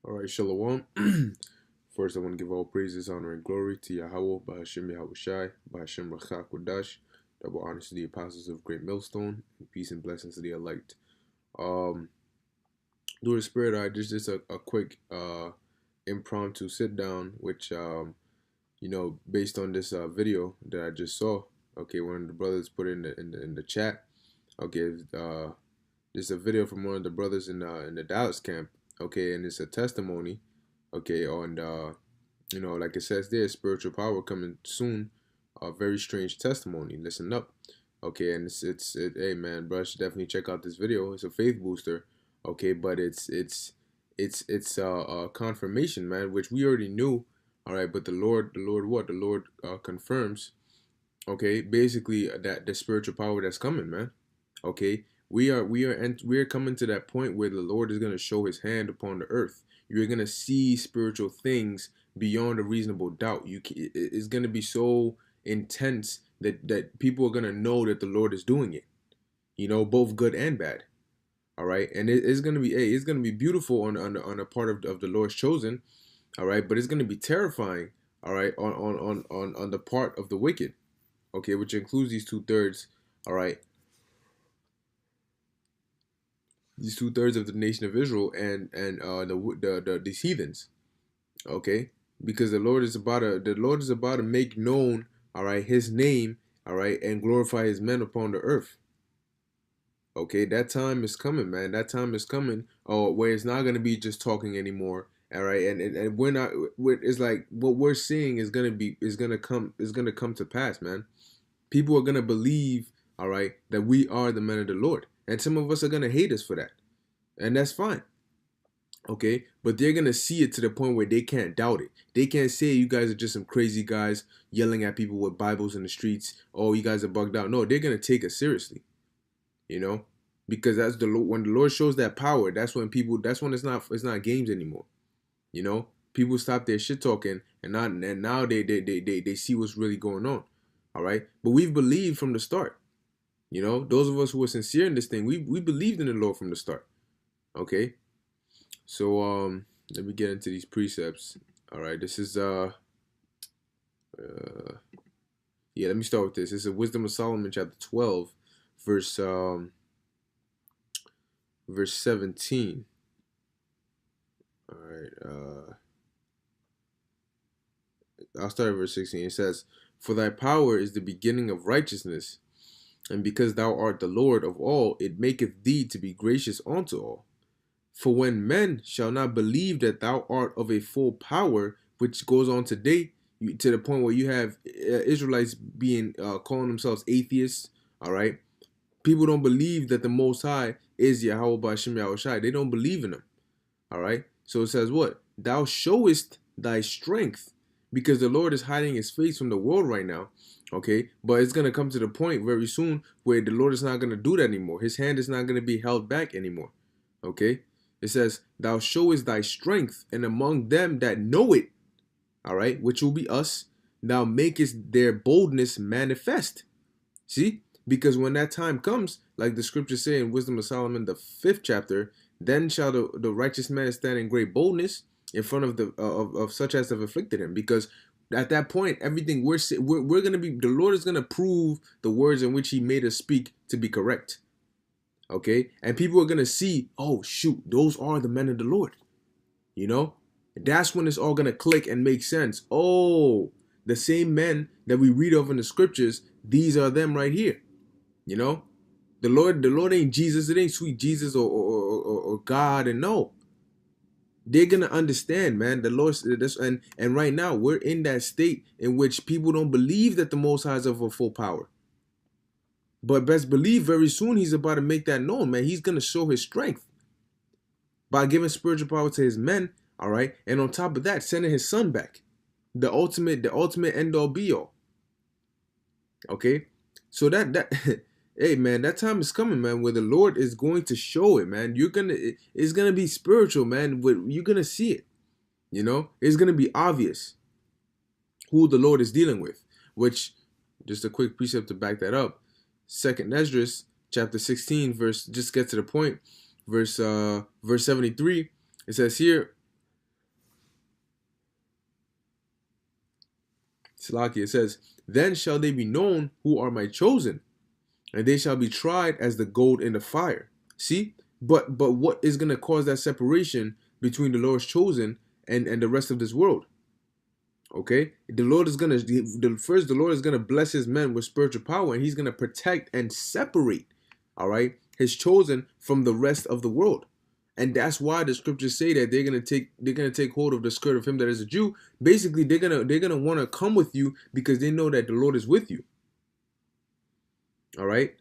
All right, Shalom. First, I want to give all praises, honor, and glory to Yahweh, Bahashim Yahushai, Bahashim Rachak Kodash, double honors to the apostles of Great Millstone, and peace and blessings to the elect. Through the Spirit, I just a quick impromptu sit down, which based on this video that I just saw. Okay, one of the brothers put in the chat. Okay, this is a video from one of the brothers in the Dallas camp. Okay, and it's a testimony. Okay, on like it says there, spiritual power coming soon. A very strange testimony. Listen up. Okay, and hey man, bro, you should definitely check out this video. It's a faith booster. Okay, but it's a confirmation, man, which we already knew. All right, but the Lord what? The Lord confirms. Okay, basically that the spiritual power that's coming, man. Okay, we are coming to that point where the Lord is going to show his hand upon the earth. You're going to see spiritual things beyond a reasonable doubt. It's going to be so intense that people are going to know that the Lord is doing it. Both good and bad. All right, and it's going to be it's going to be beautiful on a part of the Lord's chosen. All right, but it's going to be terrifying. All right, on the part of the wicked. Okay, which includes these 2/3. All right, these 2/3 of the nation of Israel and these heathens. Okay, because the Lord is about to make known, all right, his name, all right, and glorify his men upon the earth. Okay, that time is coming, man. That time is coming. Oh, where it's not gonna be just talking anymore. All right, and we're not. It's like what we're seeing is gonna come to pass, man. People are gonna believe, all right, that we are the men of the Lord, and some of us are gonna hate us for that, and that's fine. Okay, but they're gonna see it to the point where they can't doubt it. They can't say you guys are just some crazy guys yelling at people with Bibles in the streets. Oh, you guys are bugged out. No, they're gonna take us seriously. Because that's when the Lord shows that power. That's when it's not games anymore. People stop their shit talking and now they see what's really going on. All right, but we've believed from the start. Those of us who were sincere in this thing, we believed in the Lord from the start. Okay. So let me get into these precepts. All right, this is let me start with this. This is Wisdom of Solomon, chapter 12, verse 17. All right, I'll start at verse 16. It says, "For thy power is the beginning of righteousness, and because thou art the Lord of all, it maketh thee to be gracious unto all. For when men shall not believe that thou art of a full power," which goes on today to the point where you have Israelites being calling themselves atheists. All right, people don't believe that the Most High is Yahweh Ba'Shem Yahushai. They don't believe in him. All right, so it says what? Thou showest thy strength, because the Lord is hiding his face from the world right now. Okay, but it's going to come to the point very soon where the Lord is not going to do that anymore. His hand is not going to be held back anymore. Okay. It says, "Thou showest thy strength, and among them that know it," all right, which will be us, "thou makest their boldness manifest." See? Because when that time comes, like the scriptures say in Wisdom of Solomon, the 5th chapter, "Then shall the righteous man stand in great boldness in front of of such as have afflicted him." Because at that point, everything we're gonna be, the Lord is gonna prove the words in which he made us speak to be correct. Okay, and people are gonna see, oh shoot, those are the men of the Lord. That's when it's all gonna click and make sense. Oh, the same men that we read of in the scriptures, these are them right here. The Lord ain't Jesus. It ain't sweet Jesus or God. And no, they're gonna understand, man. The Lord, and right now we're in that state in which people don't believe that the Most High is of a full power. But best believe very soon he's about to make that known, man. He's going to show his strength by giving spiritual power to his men, all right? And on top of that, sending his son back. The ultimate end all be all. Okay? So that hey man, that time is coming, man, where the Lord is going to show it, man. It's going to be spiritual, man. You're going to see it. It's going to be obvious who the Lord is dealing with, which just a quick precept to back that up. 2nd Esdras chapter 16 just get to the point, verse 73. It says here, Salaki, it says, then shall they be known who are my chosen, and they shall be tried as the gold in the fire. See? But what is going to cause that separation between the Lord's chosen and the rest of this world? Okay? The Lord is going to, the Lord is going to bless his men with spiritual power, and he's going to protect and separate, all right, his chosen from the rest of the world. And that's why the scriptures say that they're gonna take hold of the skirt of him that is a Jew. Basically, they're gonna want to come with you because they know that the Lord is with you. All right.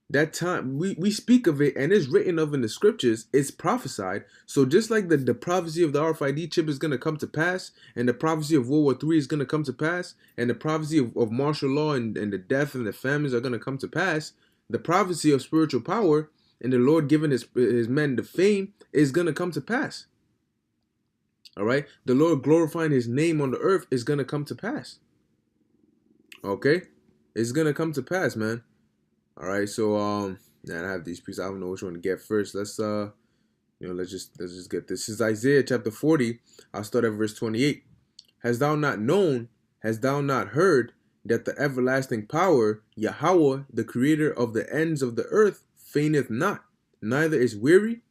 That time we speak of it, and it's written of in the scriptures. It's prophesied. So just like the prophecy of the RFID chip is gonna come to pass, and the prophecy of World War III is gonna come to pass, and the prophecy of martial law and the death and the famines are gonna come to pass, the prophecy of spiritual power and the Lord giving his men the fame is going to come to pass. All right. The Lord glorifying his name on the earth is going to come to pass. Okay. It's going to come to pass, man. All right. So, I have these pieces. I don't know which one to get first. Let's just get this. This is Isaiah chapter 40. I'll start at verse 28. Hast thou not known, hast thou not heard that the everlasting power, Yahweh, the creator of the ends of the earth, fainteth not, neither is weary?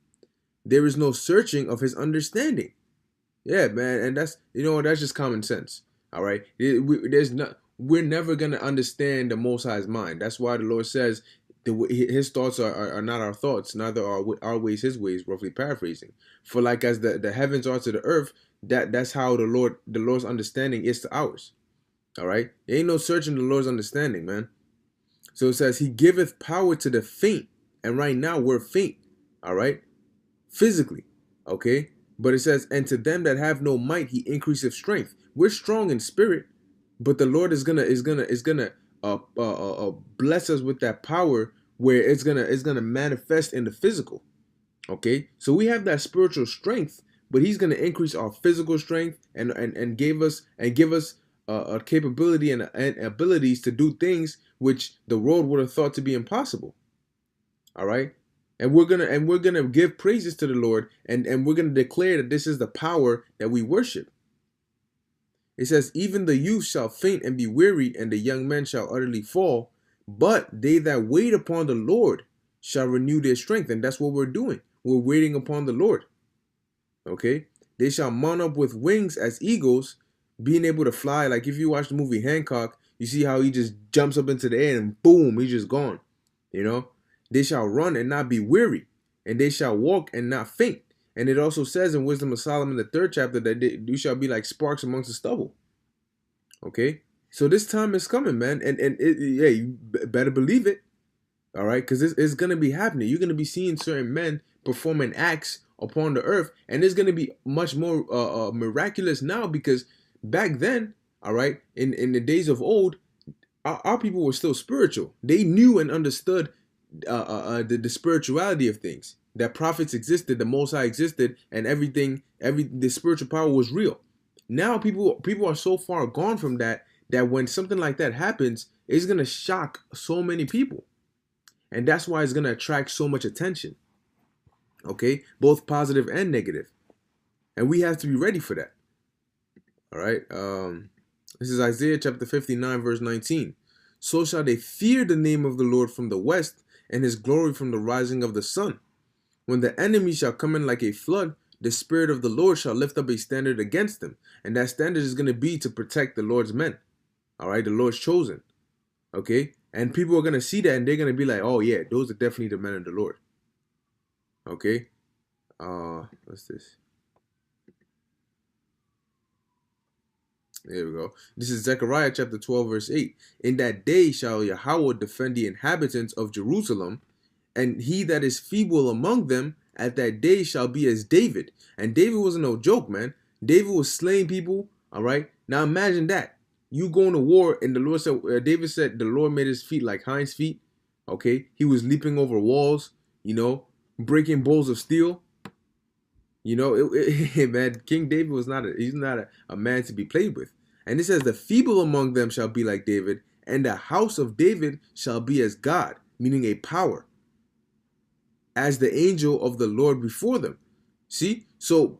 There is no searching of his understanding. Yeah, man, and that's that's just common sense. All right, we're never gonna understand the Most High's mind. That's why the Lord says his thoughts are not our thoughts, neither are our ways his ways. Roughly paraphrasing. For like as the heavens are to the earth, that's how the Lord's understanding is to ours. All right, there ain't no searching the Lord's understanding, man. So it says he giveth power to the faint. And right now we're faint, all right, physically, okay. But it says, and to them that have no might, he increaseth strength. We're strong in spirit, but the Lord is gonna bless us with that power where it's gonna manifest in the physical, okay. So we have that spiritual strength, but he's gonna increase our physical strength and give us a capability and abilities to do things which the world would have thought to be impossible. All right. And we're gonna give praises to the Lord, and we're gonna declare that this is the power that we worship. It says, even the youth shall faint and be weary, and the young men shall utterly fall, but they that wait upon the Lord shall renew their strength. And that's what we're doing. We're waiting upon the Lord. Okay. They shall mount up with wings as eagles, being able to fly. Like if you watch the movie Hancock, you see how he just jumps up into the air and boom, he's just gone. You know. They shall run and not be weary, and they shall walk and not faint. And it also says in Wisdom of Solomon, the 3rd chapter, that you shall be like sparks amongst the stubble. Okay, so this time is coming, man, and yeah, you better believe it. All right, because it's gonna be happening. You're gonna be seeing certain men performing acts upon the earth, and it's gonna be much more miraculous now, because back then, all right, in the days of old, our people were still spiritual. They knew and understood the spirituality of things, that prophets existed, the Most High existed, and the spiritual power was real. Now people are so far gone from that when something like that happens, it's gonna shock so many people, and that's why it's gonna attract so much attention. Okay, both positive and negative, and we have to be ready for that. All right, this is Isaiah chapter 59 verse 19. So shall they fear the name of the Lord from the west, and his glory from the rising of the sun. When the enemy shall come in like a flood, the Spirit of the Lord shall lift up a standard against them. And that standard is going to be to protect the Lord's men. All right, the Lord's chosen. Okay, and people are going to see that, and they're going to be like, oh yeah, those are definitely the men of the Lord. Okay, what's this? There we go. This is Zechariah chapter 12 verse 8. In that day shall Yahweh defend the inhabitants of Jerusalem, and he that is feeble among them at that day shall be as David. And David wasn't no joke, man. David was slaying people. All right. Now imagine that. You going to war, and the Lord said, David said the Lord made his feet like hinds feet. Okay. He was leaping over walls, breaking bowls of steel. Man, King David was he's not a man to be played with. And it says the feeble among them shall be like David, and the house of David shall be as God, meaning a power, as the angel of the Lord before them. See? So,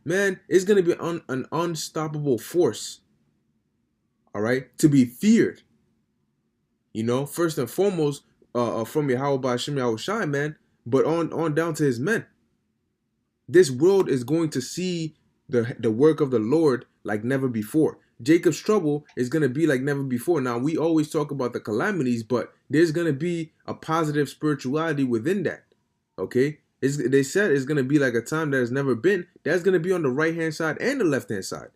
man, it's going to be an unstoppable force. all right, to be feared. You know, first and foremost, from Yahweh Ba'ashem Yahweh Shai, man, but on down to his men. This world is going to see the work of the Lord like never before. Jacob's trouble is going to be like never before. Now, we always talk about the calamities, but there's going to be a positive spirituality within that. Okay? They said it's going to be like a time that has never been. That's going to be on the right-hand side and the left-hand side.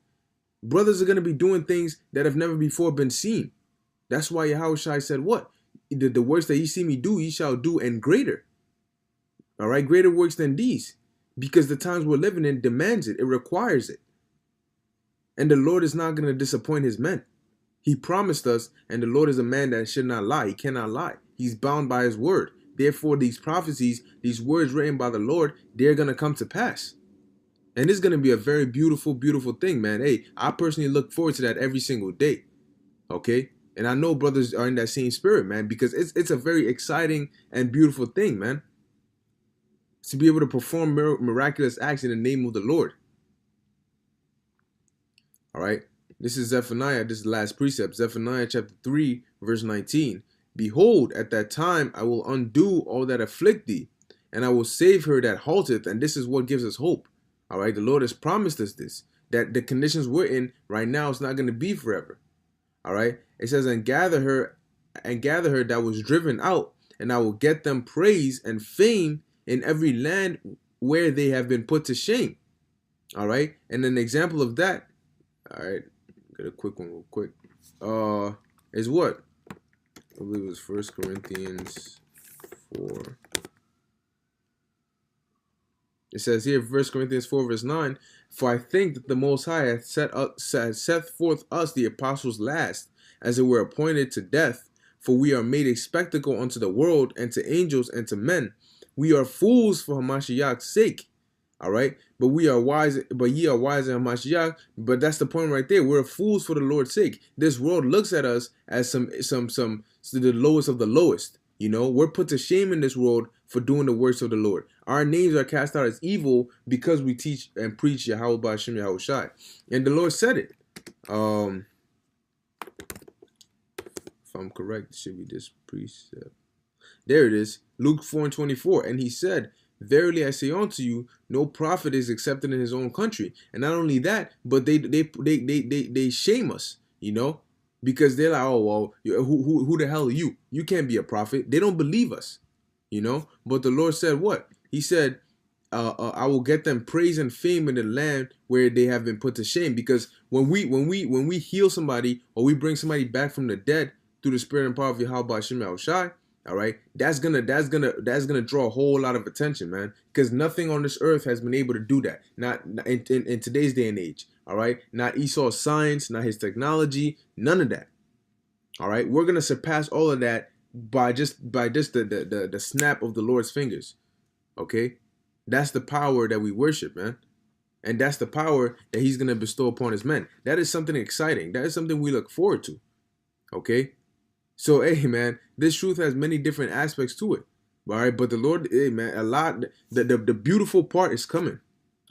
Brothers are going to be doing things that have never before been seen. That's why Yahushua said what? The works that ye see me do, ye shall do, and greater. All right? Greater works than these. Because the times we're living in demands it. It requires it. And the Lord is not going to disappoint his men. He promised us, and the Lord is a man that should not lie. He cannot lie. He's bound by his word. Therefore, these prophecies, these words written by the Lord, they're going to come to pass. And it's going to be a very beautiful, beautiful thing, man. Hey, I personally look forward to that every single day. Okay? And I know brothers are in that same spirit, man, because it's a very exciting and beautiful thing, man. To be able to perform miraculous acts in the name of the Lord. All right. This is Zephaniah. This is the last precept. Zephaniah chapter 3, verse 19. Behold, at that time I will undo all that afflict thee, and I will save her that halteth. And this is what gives us hope. All right. The Lord has promised us this, that the conditions we're in right now is not going to be forever. All right. It says, and gather her that was driven out, and I will get them praise and fame in every land where they have been put to shame. All right. And an example of that, all right, get a quick one real quick, is what? I believe it was 1 Corinthians 4. It says here, 1 Corinthians 4, verse 9, for I think that the Most High hath set forth us, the apostles, last, as it were appointed to death, for we are made a spectacle unto the world, and to angels, and to men. We are fools for Hamashiach's sake. All right. But we are wise, but ye are wise in Hamashiach. But that's the point right there. We're fools for the Lord's sake. This world looks at us as the lowest of the lowest. You know, we're put to shame in this world for doing the works of the Lord. Our names are cast out as evil because we teach and preach Yahweh Ba'ashem Yahweh Shai. And the Lord said it. If I'm correct, it should be this precept. There it is. Luke 4:24. And he said, verily I say unto you, no prophet is accepted in his own country. And not only that, but they shame us, you know, because they're like, oh, well, who the hell are you? You can't be a prophet. They don't believe us, you know. But the Lord said what? He said, I will get them praise and fame in the land where they have been put to shame. Because when we heal somebody, or we bring somebody back from the dead through the spirit and power of Yahweh Ba'ashem Yahweh Shai, all right, that's gonna draw a whole lot of attention, man, because nothing on this earth has been able to do that. Not in today's day and age. All right, not Esau's science, not his technology, none of that. All right, we're gonna surpass all of that by just the snap of the Lord's fingers. Okay, that's the power that we worship, man, and that's the power that He's gonna bestow upon His men. That is something exciting. That is something we look forward to. Okay. So, hey, man, this truth has many different aspects to it. All right. But the Lord, hey, man, the beautiful part is coming.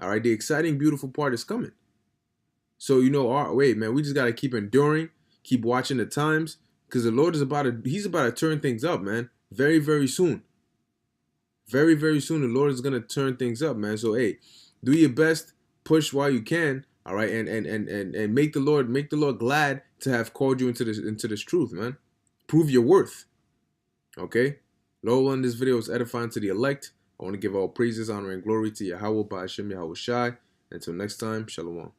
All right. The exciting, beautiful part is coming. So, you know, wait, man, we just got to keep enduring, keep watching the times, because the Lord is He's about to turn things up, man. Very, very soon. Very, very soon, the Lord is going to turn things up, man. So, hey, do your best, push while you can. All right. And make the Lord glad to have called you into this truth, man. Prove your worth. Okay? Lord, in this video is edifying to the elect. I want to give all praises, honor, and glory to Yahweh Ba'ashem Yahweh Shai. Until next time, Shalom.